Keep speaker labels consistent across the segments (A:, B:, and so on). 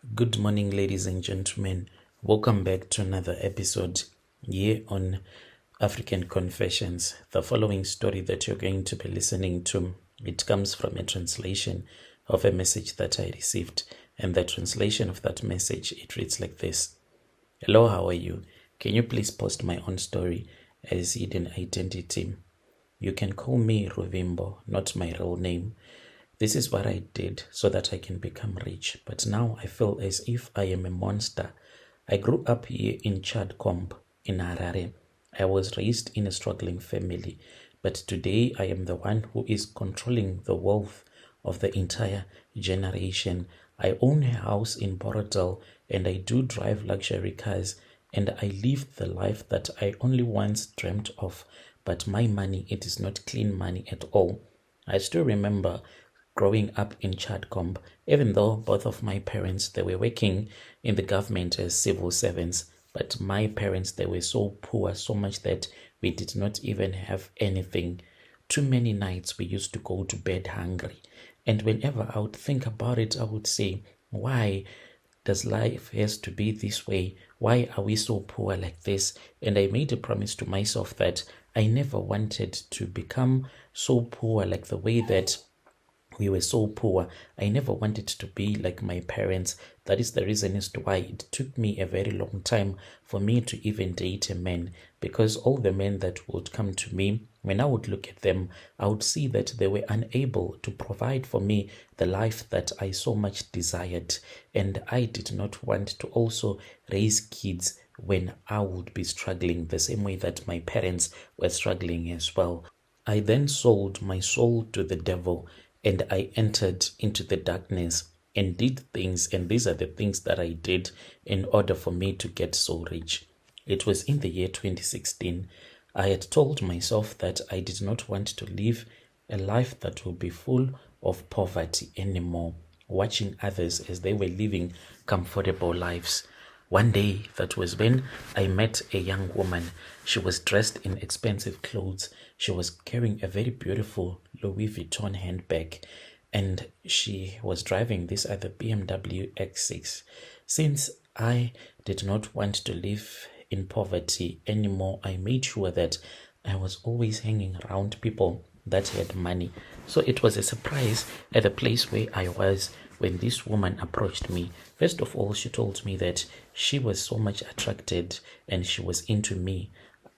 A: Good morning, ladies and gentlemen. Welcome back to another episode here on African Confessions. The following story that you're going to be listening to, it comes from a translation of a message that I received. And the translation of that message, it reads like this. Hello, how are you? Can you please post my own story as hidden identity? You can call me Ruvimbo, not my real name. This is what I did so that I can become rich, but now I feel as if I am a monster. I grew up here in Chadcombe, in Harare. I was raised in a struggling family, but today I am the one who is controlling the wealth of the entire generation. I own a house in Borodale and I do drive luxury cars and I live the life that I only once dreamt of, but my money, it is not clean money at all. I still remember growing up in Chadcombe, even though both of my parents, they were working in the government as civil servants, but my parents, they were so poor, so much that we did not even have anything. Too many nights we used to go to bed hungry. And whenever I would think about it, I would say, why does life has to be this way? Why are we so poor like this? And I made a promise to myself that I never wanted to become so poor like the way that we were so poor. I never wanted to be like my parents. That is the reason as to why it took me a very long time for me to even date a man, because all the men that would come to me, when I would look at them, I would see that they were unable to provide for me the life that I so much desired. And I did not want to also raise kids when I would be struggling the same way that my parents were struggling as well. I then sold my soul to the devil and I entered into the darkness and did things, and these are the things that I did in order for me to get so rich. It was in the year 2016. I had told myself that I did not want to live a life that will be full of poverty anymore, watching others as they were living comfortable lives. One day, that was when I met a young woman. She was dressed in expensive clothes. She was carrying a very beautiful Louis Vuitton handbag, and she was driving this other BMW X6. Since I did not want to live in poverty anymore, I made sure that I was always hanging around people that had money. So it was a surprise at the place where I was when this woman approached me. First of all, she told me that she was so much attracted and she was into me.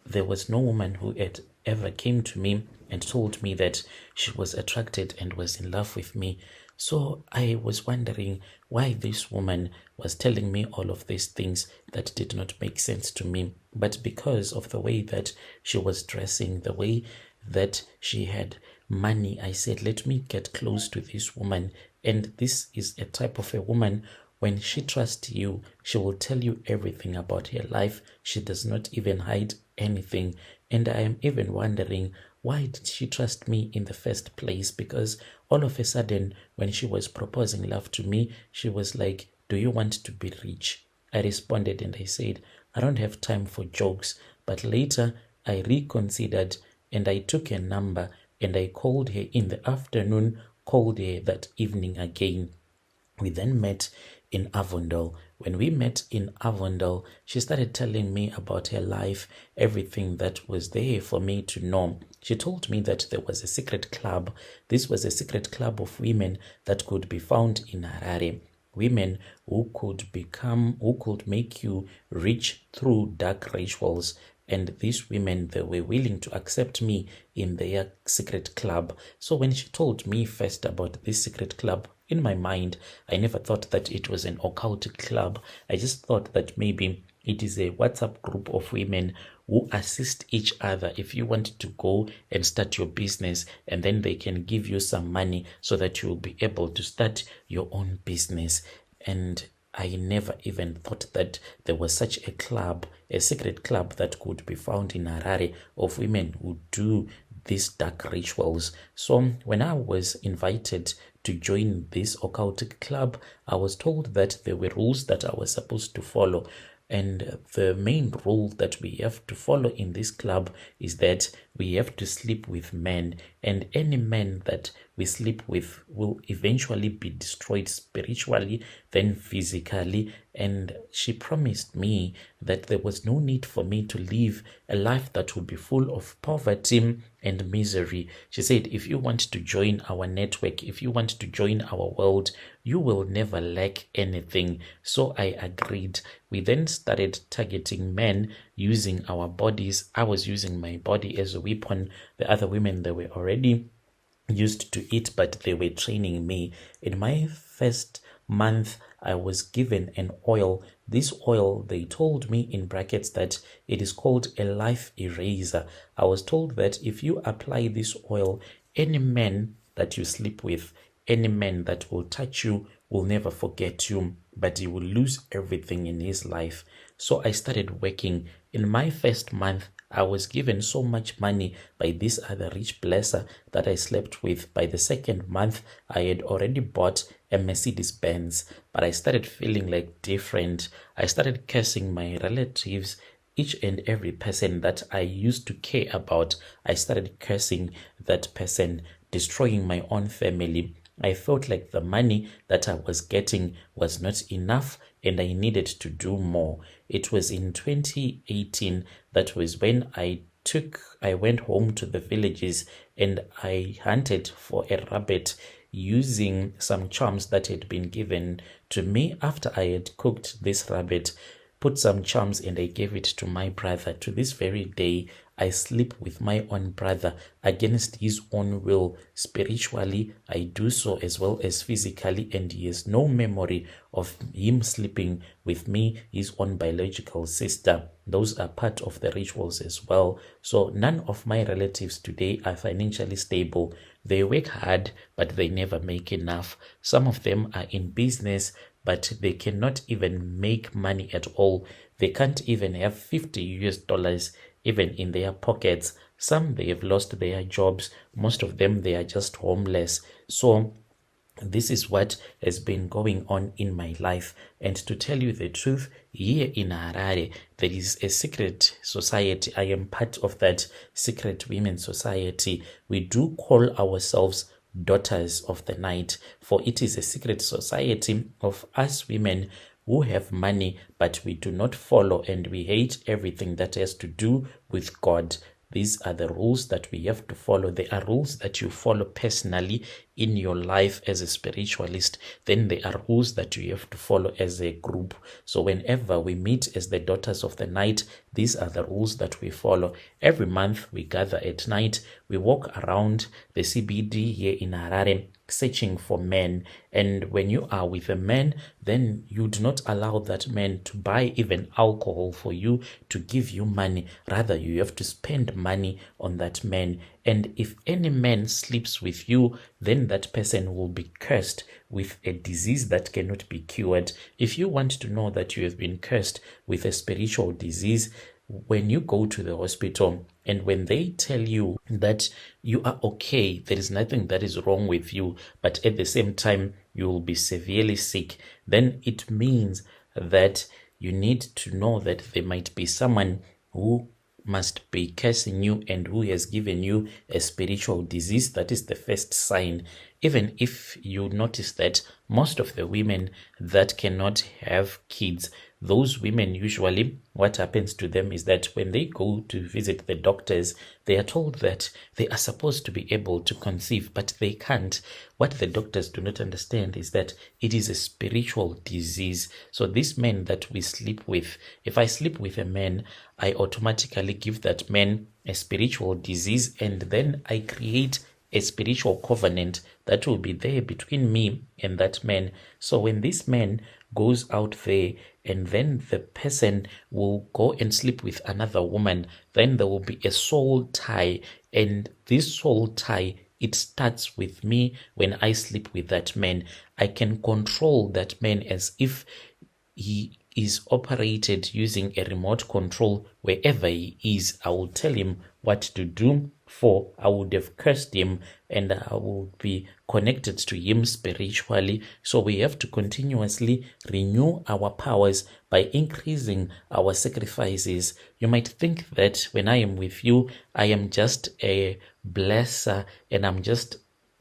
A: There was no woman who had ever came to me and told me that she was attracted and was in love with me. So I was wondering why this woman was telling me all of these things that did not make sense to me. But because of the way that she was dressing, the way that she had money, I said, let me get close to this woman. And this is a type of a woman, when she trusts you, she will tell you everything about her life. She does not even hide anything. And I am even wondering, why did she trust me in the first place? Because all of a sudden, when she was proposing love to me, she was like, do you want to be rich? I responded and I said, I don't have time for jokes. But later, I reconsidered and I took a number and I called her in the afternoon, called her that evening again. We then met in Avondale. When we met in Avondale, she started telling me about her life, everything that was there for me to know. She told me that there was a secret club. This was a secret club of women that could be found in Harare. Women who could make you rich through dark rituals. And these women, they were willing to accept me in their secret club. So when she told me first about this secret club, in my mind, I never thought that it was an occultic club. I just thought that maybe it is a WhatsApp group of women who assist each other if you want to go and start your business, and then they can give you some money so that you will be able to start your own business. And I never even thought that there was such a club, a secret club that could be found in Harare of women who do these dark rituals. So when I was invited to join this occultic club, I was told that there were rules that I was supposed to follow. And the main rule that we have to follow in this club is that we have to sleep with men, and any man that we sleep with will eventually be destroyed spiritually, then physically. And she promised me that there was no need for me to live a life that would be full of poverty and misery. She said, if you want to join our network, if you want to join our world, you will never lack anything. So I agreed. We then started targeting men using our bodies. I was using my body as a weapon. The other women, they were already used to it, but they were training me. In my first month, I was given an oil. This oil, they told me in brackets that it is called a life eraser. I was told that if you apply this oil, any man that you sleep with, any man that will touch you will never forget you, but he will lose everything in his life. So I started working. In my first month, I was given so much money by this other rich blesser that I slept with. By the second month, I had already bought a Mercedes Benz, but I started feeling like different. I started cursing my relatives, each and every person that I used to care about. I started cursing that person, destroying my own family. I felt like the money that I was getting was not enough and I needed to do more. It was in 2018 that was when I went home to the villages and I hunted for a rabbit using some charms that had been given to me after I had cooked this rabbit, put some charms, and I gave it to my brother. To this very day, I sleep with my own brother against his own will. Spiritually, I do so as well as physically, and he has no memory of him sleeping with me, his own biological sister. Those are part of the rituals as well. So none of my relatives today are financially stable. They work hard, but they never make enough. Some of them are in business, but they cannot even make money at all. They can't even have $50 even in their pockets. Some, they have lost their jobs. Most of them, they are just homeless. So this is what has been going on in my life. And to tell you the truth, here in Harare, there is a secret society. I am part of that secret women society. We do call ourselves daughters of the night, for it is a secret society of us women who have money, but we do not follow, and we hate everything that has to do with God. These are the rules that we have to follow. There are rules that you follow personally in your life as a spiritualist. Then there are rules that you have to follow as a group. So whenever we meet as the daughters of the night, these are the rules that we follow. Every month we gather at night. We walk around the CBD here in Harare searching for men. And when you are with a man, then you do not allow that man to buy even alcohol for you, to give you money. Rather, you have to spend money on that man. And if any man sleeps with you, then that person will be cursed with a disease that cannot be cured. If you want to know that you have been cursed with a spiritual disease, when you go to the hospital and when they tell you that you are okay, there is nothing that is wrong with you, but at the same time you will be severely sick, then it means that you need to know that there might be someone who must be cursing you and who has given you a spiritual disease. That is the first sign. Even if you notice that most of the women that cannot have kids, those women usually, what happens to them is that when they go to visit the doctors, they are told that they are supposed to be able to conceive, but they can't. What the doctors do not understand is that it is a spiritual disease. So these men that we sleep with, if I sleep with a man, I automatically give that man a spiritual disease, and then I create a spiritual covenant that will be there between me and that man. So when this man goes out there and then the person will go and sleep with another woman, then there will be a soul tie, and this soul tie, it starts with me. When I sleep with that man, I can control that man as if he is operated using a remote control. Wherever he is, I will tell him what to do, for I would have cursed him and I will be connected to him spiritually. So we have to continuously renew our powers by increasing our sacrifices. You might think that when I am with you, I am just a blesser and I'm just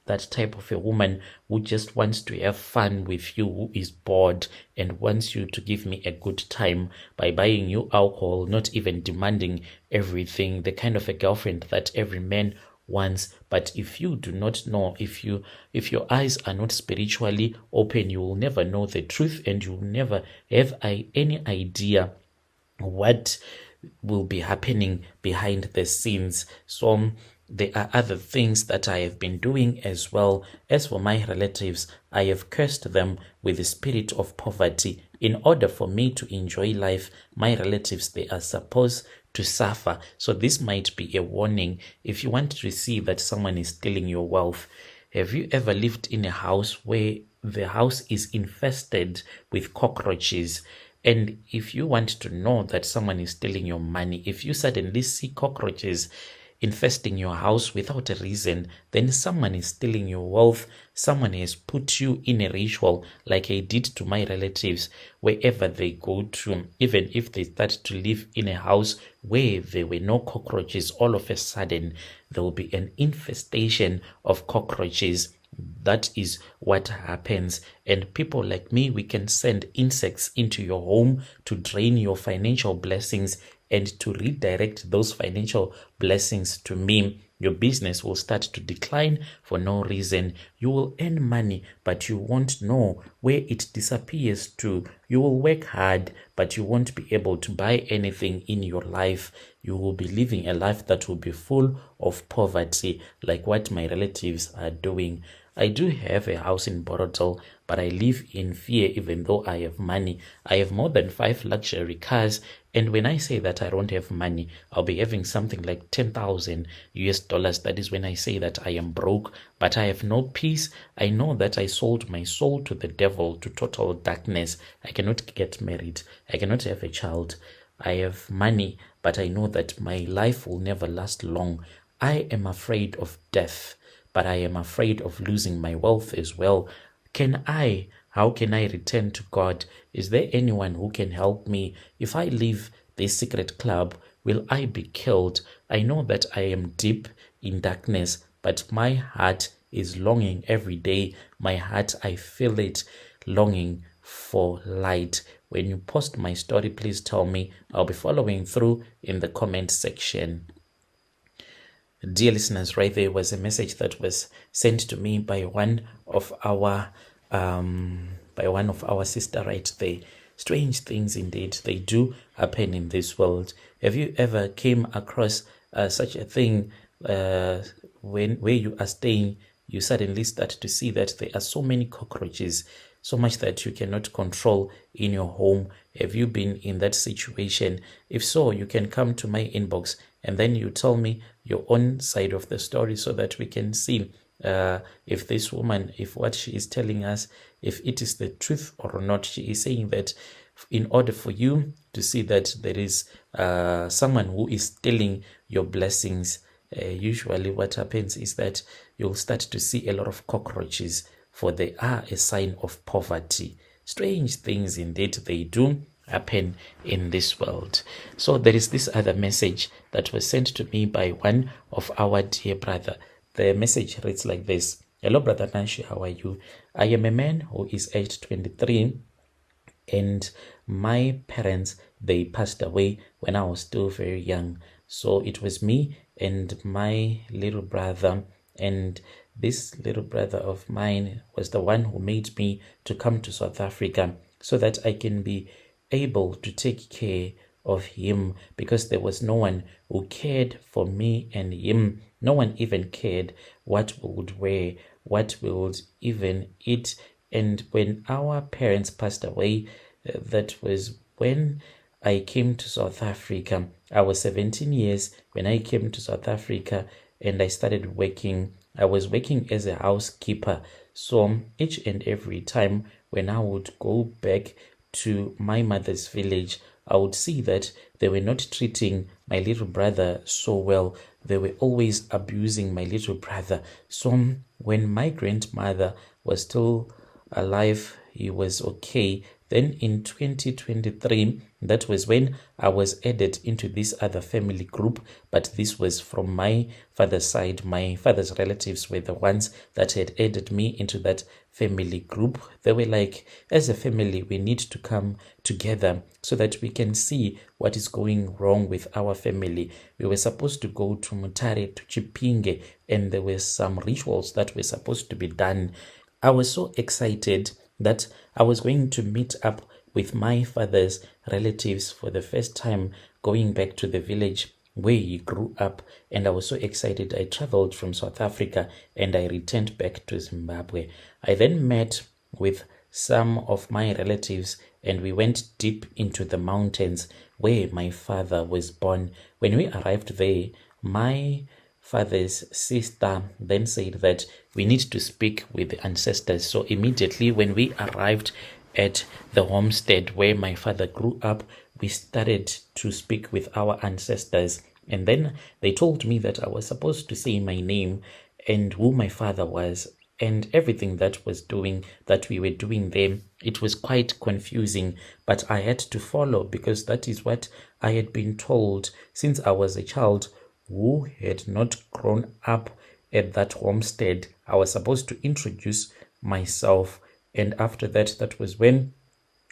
A: that type of a woman who just wants to have fun with you, who is bored and wants you to give me a good time by buying you alcohol, not even demanding everything, the kind of a girlfriend that every man wants. But if you do not know, if your eyes are not spiritually open, you will never know the truth, and you will never have any idea what will be happening behind the scenes. So there are other things that I have been doing as well. As for my relatives, I have cursed them with the spirit of poverty. In order for me to enjoy life, my relatives, they are supposed to suffer. So this might be a warning. If you want to see that someone is stealing your wealth, have you ever lived in a house where the house is infested with cockroaches? And if you want to know that someone is stealing your money, if you suddenly see cockroaches infesting your house without a reason, then someone is stealing your wealth. Someone has put you in a ritual, like I did to my relatives. Wherever they go to, even if they start to live in a house where there were no cockroaches, all of a sudden there will be an infestation of cockroaches. That is what happens. And people like me, we can send insects into your home to drain your financial blessings and to redirect those financial blessings to me. Your business will start to decline for no reason. You will earn money, but you won't know where it disappears to. You will work hard, but you won't be able to buy anything in your life. You will be living a life that will be full of poverty, like what my relatives are doing. I do have a house in Borotel, but I live in fear even though I have money. I have more than 5 luxury cars, and when I say that I don't have money, I'll be having something like 10,000 US dollars. That is when I say that I am broke, but I have no peace. I know that I sold my soul to the devil, to total darkness. I cannot get married. I cannot have a child. I have money, but I know that my life will never last long. I am afraid of death, but I am afraid of losing my wealth as well. How can I return to God? Is there anyone who can help me? If I leave this secret club, will I be killed? I know that I am deep in darkness, but my heart is longing every day. My heart, I feel it longing for light. When you post my story, please tell me. I'll be following through in the comment section. Dear listeners, right there was a message that was sent to me by one of our sister right there. Strange things indeed, they do happen in this world. Have you ever came across such a thing where you are staying, you suddenly start to see that there are so many cockroaches, so much that you cannot control in your home? Have you been in that situation? If so, you can come to my inbox and then you tell me your own side of the story so that we can see if this woman, if what she is telling us, if it is the truth or not. She is saying that in order for you to see that there is someone who is stealing your blessings, usually what happens is that you'll start to see a lot of cockroaches, for they are a sign of poverty. Strange things indeed, they do happen in this world. So there is this other message that was sent to me by one of our dear brother. The message reads like this. Hello, Brother Nashi, how are you? I am a man who is aged 23, and my parents, they passed away when I was still very young. So it was me and my little brother, and this little brother of mine was the one who made me to come to South Africa so that I can be able to take care of him, because there was no one who cared for me and him. No one even cared what we would wear, what we would even eat. And when our parents passed away, that was when I came to South Africa. I was 17 years when I came to South Africa, and I started working. I was working as a housekeeper. So each and every time when I would go back to my mother's village, I would see that they were not treating my little brother so well. They were always abusing my little brother. So when my grandmother was still alive, he was okay. Then in 2023, that was when I was added into this other family group, but this was from my father's side. My father's relatives were the ones that had added me into that family group. They were like, as a family, we need to come together so that we can see what is going wrong with our family. We were supposed to go to Mutare, to Chipinge, and there were some rituals that were supposed to be done. I was so excited that I was going to meet up with my father's relatives for the first time, going back to the village where he grew up. And I was so excited. I traveled from South Africa and I returned back to Zimbabwe. I then met with some of my relatives and we went deep into the mountains where my father was born. When we arrived there, my father's sister then said that we need to speak with the ancestors. So immediately when we arrived at the homestead where my father grew up, we started to speak with our ancestors. And then they told me that I was supposed to say my name and who my father was and everything that we were doing there. It was quite confusing, but I had to follow because that is what I had been told since I was a child who had not grown up at that homestead. I was supposed to introduce myself, and after that, that was when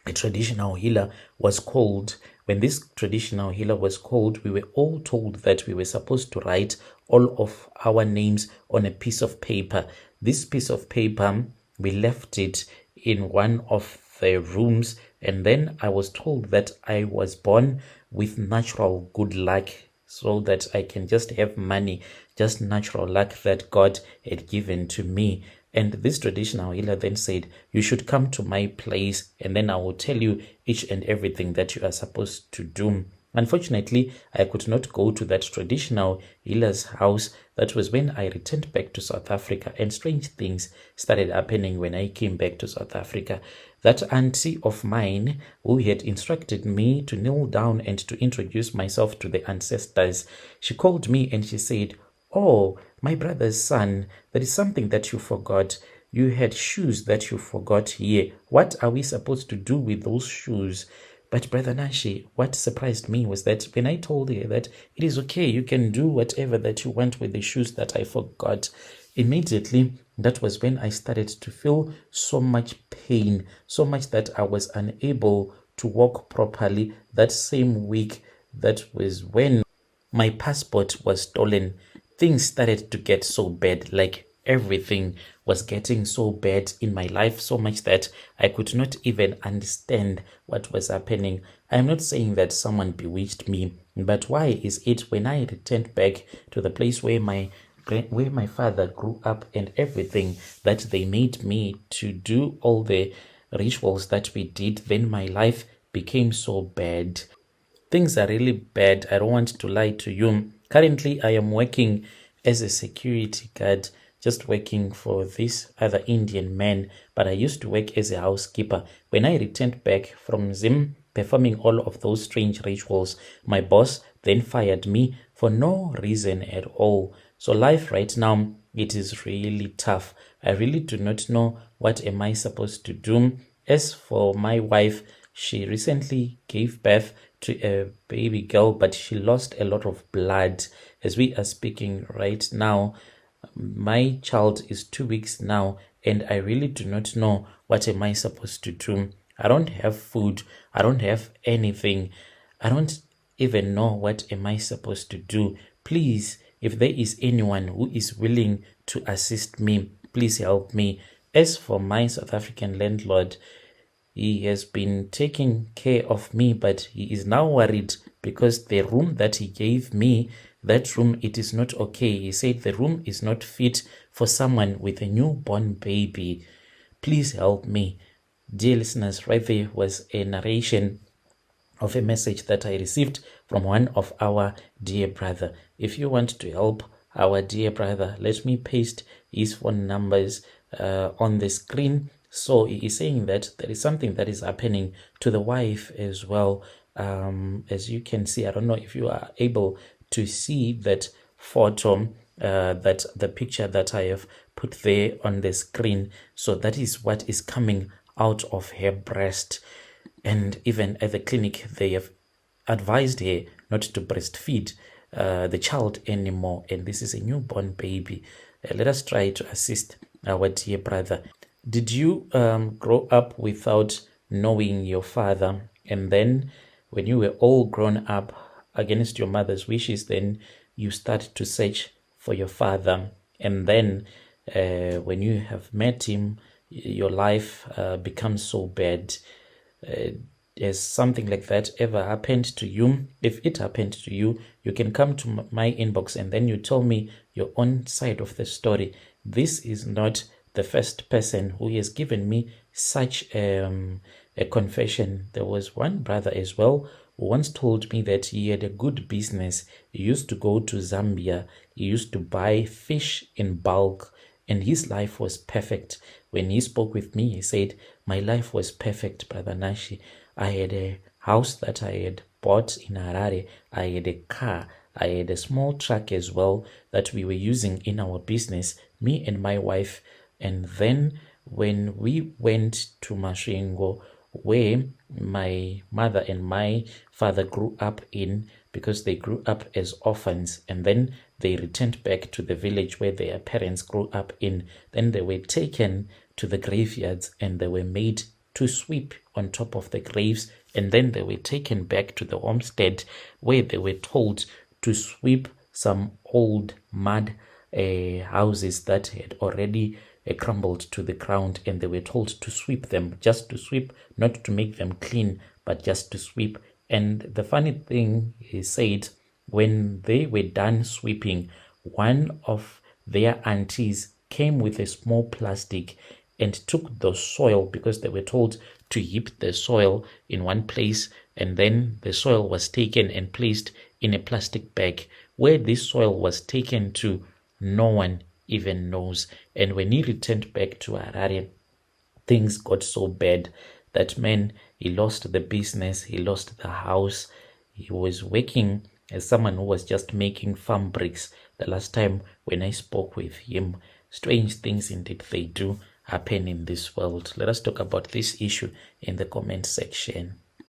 A: a traditional healer was called. When this traditional healer was called, we were all told that we were supposed to write all of our names on a piece of paper. This piece of paper, we left it in one of the rooms, and then I was told that I was born with natural good luck, so that I can just have money, just natural luck that God had given to me. And this traditional healer then said, you should come to my place and then I will tell you each and everything that you are supposed to do. Unfortunately, I could not go to that traditional healer's house. That was when I returned back to South Africa, and strange things started happening when I came back to South Africa. That auntie of mine who had instructed me to kneel down and to introduce myself to the ancestors, she called me and she said, oh, my brother's son, there is something that you forgot. You had shoes that you forgot here. What are we supposed to do with those shoes? But Brother Nashi, what surprised me was that when I told her that it is okay, you can do whatever that you want with the shoes that I forgot, immediately that was when I started to feel so much pain, so much that I was unable to walk properly. That same week, that was when my passport was stolen. Things started to get so bad, like everything was getting so bad in my life, so much that I could not even understand what was happening. I'm not saying that someone bewitched me, but why is it when I returned back to the place where my father grew up and everything that they made me to do all the rituals that we did, then my life became so bad. Things are really bad. I don't want to lie to you. Currently, I am working as a security guard, just working for this other Indian man, but I used to work as a housekeeper. When I returned back from Zim, performing all of those strange rituals, my boss then fired me for no reason at all. So life right now, it is really tough. I really do not know what am I supposed to do. As for my wife, she recently gave birth to a baby girl, but she lost a lot of blood. As we are speaking right now, my child is 2 weeks now, and I really do not know what am I supposed to do. I don't have food. I don't have anything. I don't even know what am I supposed to do. Please, if there is anyone who is willing to assist me, please help me. As for my South African landlord, he has been taking care of me, but he is now worried because the room that he gave me, that room, it is not okay. He said the room is not fit for someone with a newborn baby. Please help me. Dear listeners, right there was a narration of a message that I received from one of our dear brother. If you want to help our dear brother, let me paste his phone numbers on the screen. So he is saying that there is something that is happening to the wife as well. As you can see, I don't know if you are able to see that photo, that the picture that I have put there on the screen. So that is what is coming out of her breast. And even at the clinic, they have advised her not to breastfeed the child anymore. And this is a newborn baby. Let us try to assist our dear brother. Did you grow up without knowing your father? And then when you were all grown up against your mother's wishes, then you start to search for your father. And then when you have met him, your life becomes so bad. Has something like that ever happened to you? If it happened to you, you can come to my inbox and then you tell me your own side of the story. This is not the first person who has given me such a confession. There was one brother as well who once told me that he had a good business. He used to go to Zambia. He used to buy fish in bulk, and his life was perfect. When he spoke with me, he said, my life was perfect, Brother Nashi. I had a house that I had bought in Harare. I had a car. I had a small truck as well that we were using in our business, me and my wife. And then when we went to Mashingo, where my mother and my father grew up in, because they grew up as orphans, and then they returned back to the village where their parents grew up in. Then they were taken to the graveyards and they were made to sweep on top of the graves, and then they were taken back to the homestead where they were told to sweep some old mud houses that had already crumbled to the ground, and they were told to sweep them, just to sweep, not to make them clean, but just to sweep. And the funny thing, he said, when they were done sweeping, one of their aunties came with a small plastic and took the soil, because they were told to heap the soil in one place, and then the soil was taken and placed in a plastic bag. Where this soil was taken to, no one even knows. And when he returned back to Harare, things got so bad that man, he lost the business, he lost the house. He was working as someone who was just making farm bricks the last time when I spoke with him. Strange things indeed they do happen in this world. Let us talk about this issue in the comment section.